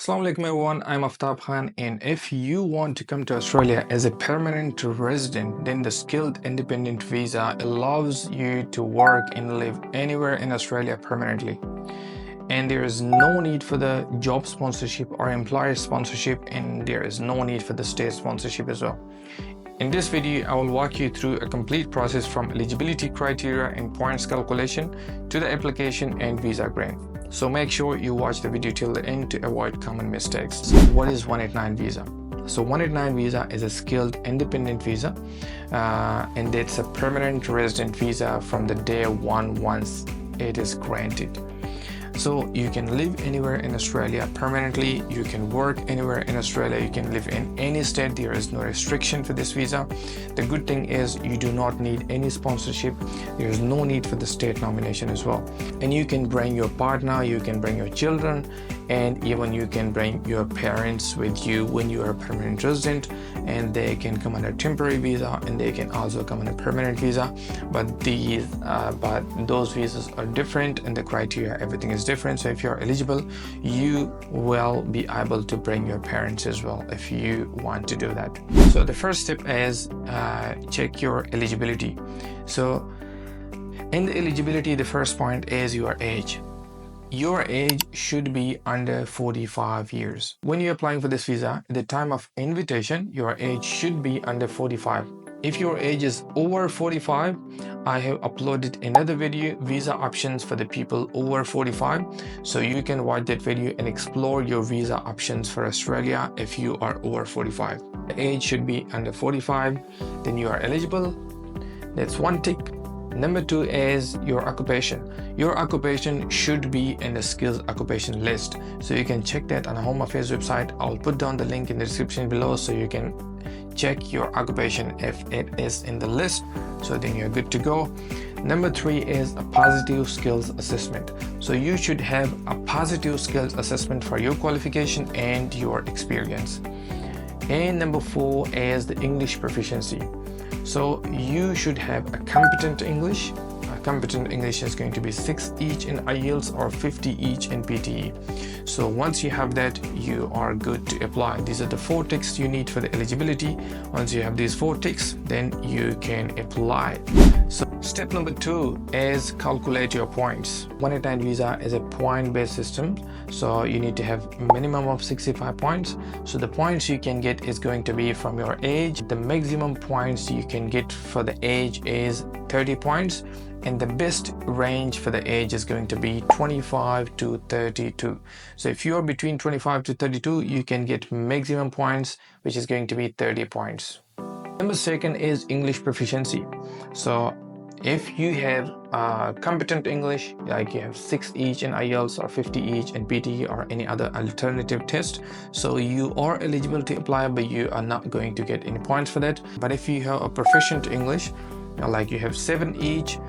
Assalamu alaikum everyone, I'm Aftab Khan, and if you want to come to Australia as a permanent resident, then the skilled independent visa allows you to work and live anywhere in Australia permanently. And there is no need for the job sponsorship or employer sponsorship, and there is no need for the state sponsorship as well. In this video, I will walk you through a complete process from eligibility criteria and points calculation to the application and visa grant. So make sure you watch the video till the end to avoid common mistakes. So what is 189 visa? So 189 visa is a skilled independent visa, and it's a permanent resident visa from the day one once it is granted. So you can live anywhere in Australia permanently, you can work anywhere in Australia, you can live in any state, there is no restriction for this visa. The good thing is you do not need any sponsorship, there is no need for the state nomination as well. And you can bring your partner, you can bring your children, and even you can bring your parents with you when you are a permanent resident, and they can come on a temporary visa and they can also come on a permanent visa. But those visas are different and the criteria, everything is different. So if you're eligible, you will be able to bring your parents as well if you want to do that. So the first step is check your eligibility. So in the eligibility, the first point is your age. Your age should be under 45 years. When you're applying for this visa, at the time of invitation, your age should be under 45. If your age is over 45, I have uploaded another video, visa options for the people over 45. So you can watch that video and explore your visa options for Australia if you are over 45. The age should be under 45, then you are eligible. That's one tick. Number two is your occupation. Your occupation should be in the skills occupation list. So you can check that on the Home Affairs website. I'll put down the link in the description below so you can check your occupation if it is in the list. So then you're good to go. Number three is a positive skills assessment. So you should have a positive skills assessment for your qualification and your experience. And number four is the English proficiency. So you should have a competent English. Competent English is going to be 6 each in IELTS or 50 each in PTE. So once you have that, you are good to apply. These are the 4 ticks you need for the eligibility. Once you have these 4 ticks, then you can apply. So step number 2 is calculate your points. 189 visa is a point-based system. So you need to have a minimum of 65 points. So the points you can get is going to be from your age. The maximum points you can get for the age is 30 points. And the best range for the age is going to be 25 to 32. So if you are between 25 to 32, you can get maximum points, which is going to be 30 points. Number second is English proficiency. So if you have competent English, like you have 6 each in IELTS or 50 each in PTE or any other alternative test, so you are eligible to apply, but you are not going to get any points for that. But if you have a proficient English, like you have 7 each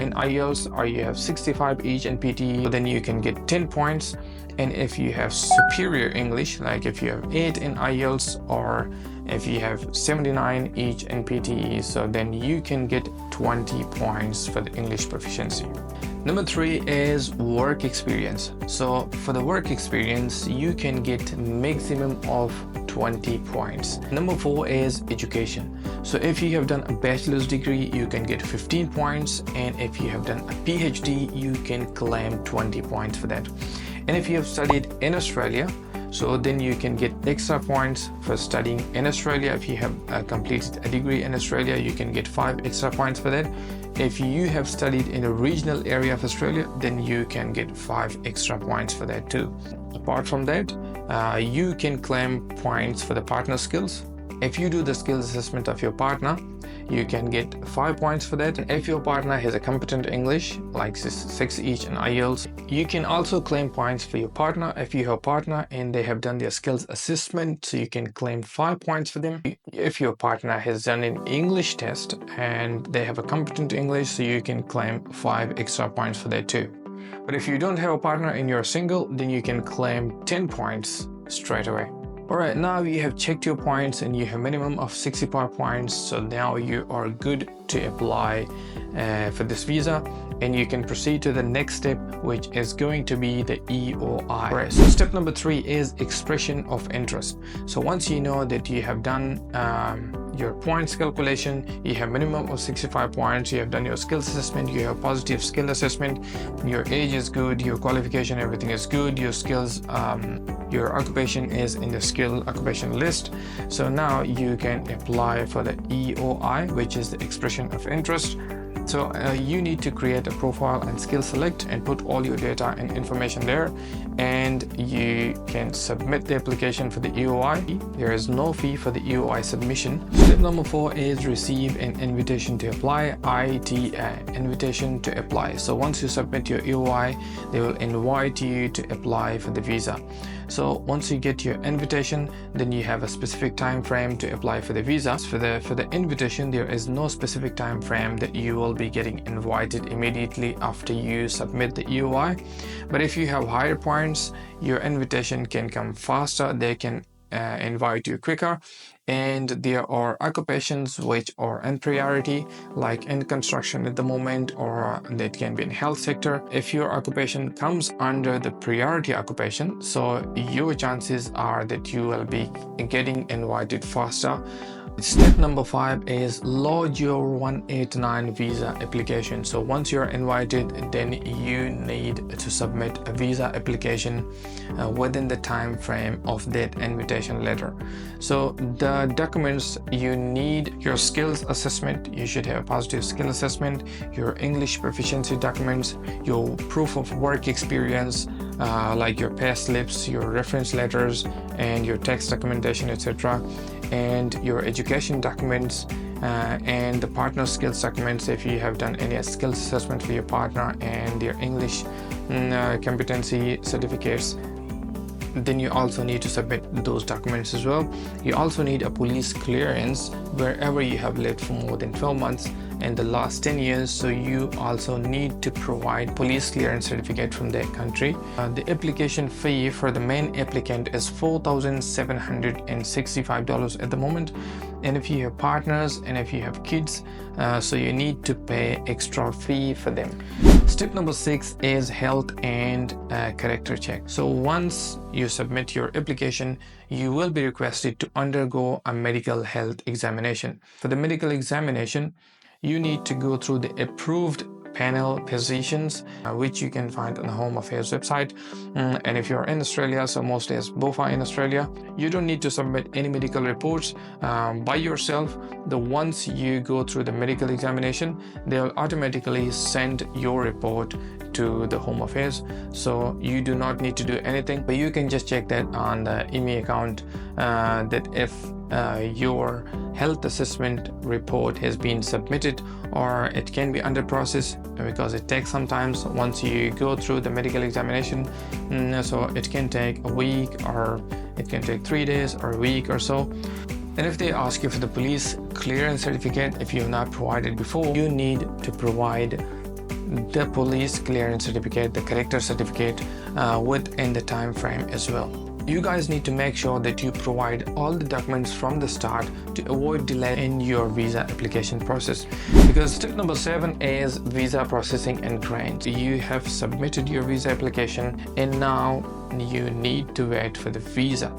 in IELTS or you have 65 each in PTE, then you can get 10 points. And if you have superior English, like if you have 8 in IELTS or if you have 79 each in PTE, so then you can get 20 points for the English proficiency. Number 3 is work experience. So for the work experience, you can get maximum of 20 points. Number 4 is education. So if you have done a bachelor's degree, you can get 15 points, and if you have done a PhD, you can claim 20 points for that. And if you have studied in Australia, so then you can get extra points for studying in Australia. If you have completed a degree in Australia, you can get 5 extra points for that. If you have studied in a regional area of Australia, then you can get 5 extra points for that too. Apart from that, you can claim points for the partner skills. If you do the skills assessment of your partner, you can get 5 points for that. If your partner has a competent English, like 6 each in IELTS, you can also claim points for your partner. If you have a partner and they have done their skills assessment, so you can claim 5 points for them. If your partner has done an English test and they have a competent English, so you can claim 5 extra points for that too. But if you don't have a partner and you're single, then you can claim 10 points straight away. Alright, now you have checked your points and you have minimum of 65 points, so now you are good to apply for this visa. and you can proceed to the next step, which is going to be the EOI. Right, so step number 3 is expression of interest. So once you know that you have done your points calculation, you have minimum of 65 points, you have done your skills assessment, you have positive skill assessment, your age is good, your qualification, everything is good, your skills, your occupation is in the skill occupation list. So now you can apply for the EOI, which is the expression of interest. So you need to create a profile and skill select and put all your data and information there, and you can submit the application for the EOI. There is no fee for the EOI submission. Step number 4 is receive an invitation to apply, ITA, invitation to apply. So once you submit your EOI, they will invite you to apply for the visa. So once you get your invitation, then you have a specific time frame to apply for the visa. For the invitation, there is no specific time frame that you will be getting invited immediately after you submit the EOI. But if you have higher points, your invitation can come faster. They can invite you quicker. And there are occupations which are in priority, like in construction at the moment, or that can be in health sector. If your occupation comes under the priority occupation, so your chances are that you will be getting invited faster. Step number 5 is load your 189 visa application. So once you're invited, then you need to submit a visa application within the time frame of that invitation letter. So the documents you need: your skills assessment, you should have a positive skill assessment, your English proficiency documents, your proof of work experience, like your pay slips, your reference letters, and your tax documentation, etc., and your education documents, and the partner skills documents if you have done any skills assessment for your partner, and your English competency certificates. Then you also need to submit those documents as well. You also need a police clearance wherever you have lived for more than 12 months in the last 10 years. So you also need to provide police clearance certificate from that country. The application fee for the main applicant is $4,765 at the moment. And if you have partners and if you have kids, so you need to pay extra fee for them. Step number 6 is health and character check. So once you submit your application, you will be requested to undergo a medical health examination. For the medical examination, you need to go through the approved panel physicians, which you can find on the Home Affairs website. And if you're in Australia, so mostly as both are in Australia, you don't need to submit any medical reports by yourself. Once you go through the medical examination, they'll automatically send your report to the Home Affairs, so you do not need to do anything. But you can just check that on the EMI account, that if your health assessment report has been submitted, or it can be under process, because it takes some time once you go through the medical examination. So it can take a week, or it can take 3 days or a week or so. And if they ask you for the police clearance certificate, if you have not provided before, you need to provide the police clearance certificate, the character certificate, within the time frame as well. You guys need to make sure that you provide all the documents from the start to avoid delay in your visa application process. Because step number 7 is visa processing and grant. You have submitted your visa application and now you need to wait for the visa.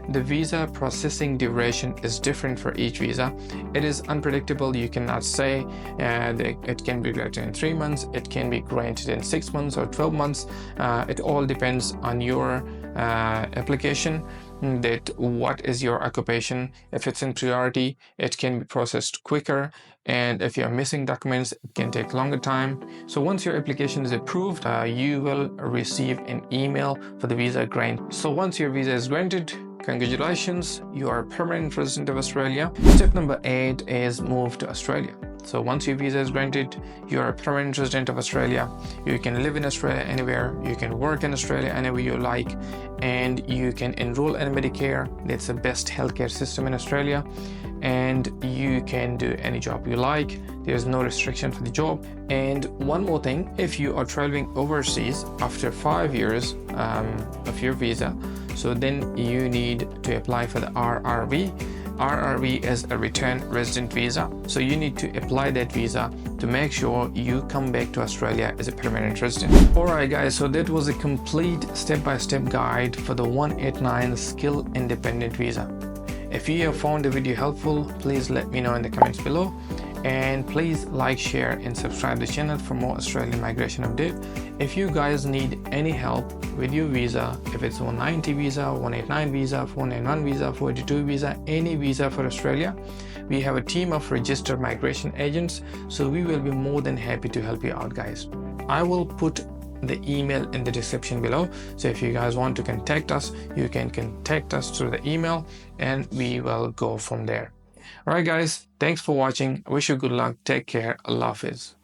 The visa processing duration is different for each visa. It is unpredictable. You cannot say that it can be granted in 3 months, it can be granted in 6 months or 12 months. It all depends on your application, that what is your occupation. If it's in priority, it can be processed quicker, and if you're missing documents, it can take longer time. So once your application is approved, you will receive an email for the visa grant. So once your visa is granted, congratulations, you are a permanent resident of Australia. Step number 8 is move to Australia. So once your visa is granted, you are a permanent resident of Australia. You can live in Australia anywhere, you can work in Australia anywhere you like, and you can enroll in Medicare. That's the best healthcare system in Australia, and you can do any job you like. There's no restriction for the job. And one more thing, if you are traveling overseas after 5 years of your visa, so then you need to apply for the RRV. RRV is a return resident visa, so you need to apply that visa to make sure you come back to Australia as a permanent resident. Alright guys, so that was a complete step-by-step guide for the 189 skill independent visa. If you have found the video helpful, please let me know in the comments below, and please like, share and subscribe to the channel for more Australian migration update. If you guys need any help with your visa, if it's 190 visa, 189 visa, 491 visa, 482 visa, any visa for Australia, we have a team of registered migration agents, so we will be more than happy to help you out guys. I will put the email in the description below, so if you guys want to contact us, you can contact us through the email and we will go from there. Alright guys, thanks for watching. I wish you good luck. Take care. Allah Hafiz.